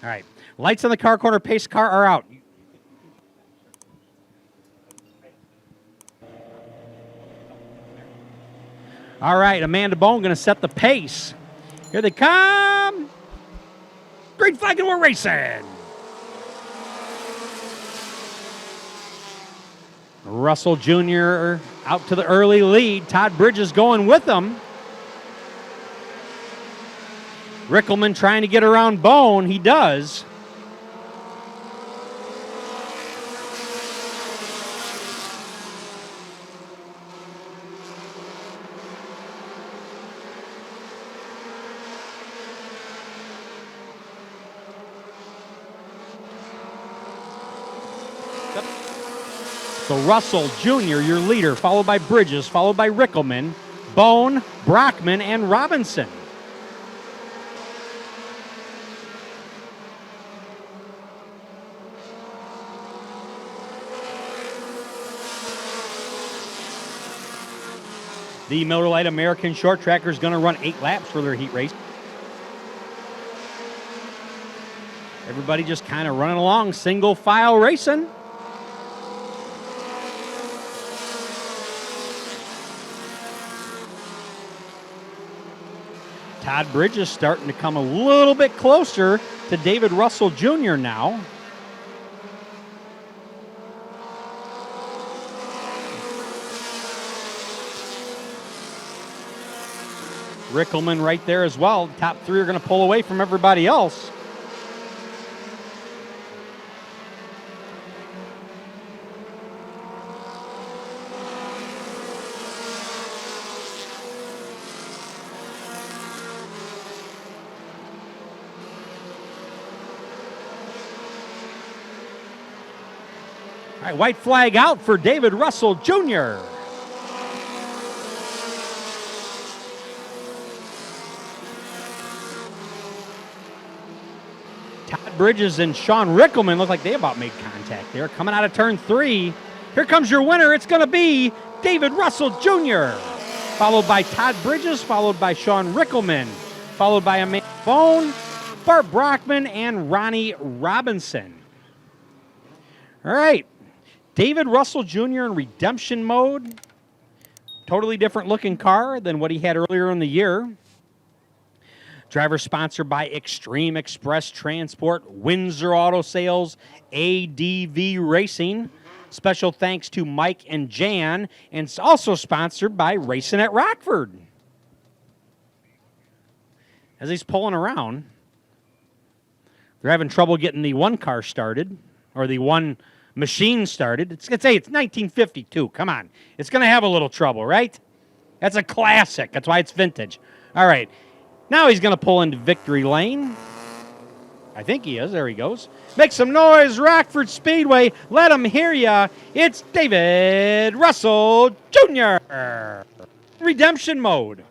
All right. Lights on the car corner, pace car are out. All right, Amanda Bone going to set the pace. Here they come. Green flag and we're racing. Russell Jr. out to the early lead. Todd Bridges going with them. Rickelman trying to get around Bone. He does. So Russell Jr., your leader, followed by Bridges, followed by Rickelman, Bone, Brockman, and Robinson. The Miller Lite American Short Tracker is going to run 8 laps for their heat race. Everybody just kind of running along, single file racing. Todd Bridges starting to come a little bit closer to David Russell Jr. now. Rickelman right there as well. Top 3 are going to pull away from everybody else. All right, white flag out for David Russell Jr. Todd Bridges and Sean Rickelman look like they about made contact there. Coming out of turn 3. Here comes your winner. It's going to be David Russell Jr. Followed by Todd Bridges, followed by Sean Rickelman, followed by Amanda Bone, Bart Brockman, and Ronnie Robinson. All right. David Russell Jr. in redemption mode. Totally different looking car than what he had earlier in the year. Driver sponsored by Extreme Express Transport, Windsor Auto Sales, ADV Racing. Special thanks to Mike and Jan, and it's also sponsored by Racing at Rockford. As he's pulling around, they're having trouble getting the one car started, or the one machine started. It's 1952. Come on. It's going to have a little trouble, right? That's a classic. That's why it's vintage. All right. Now he's going to pull into victory lane. I think he is. There he goes. Make some noise, Rockford Speedway. Let him hear ya. It's David Russell Jr. Redemption mode.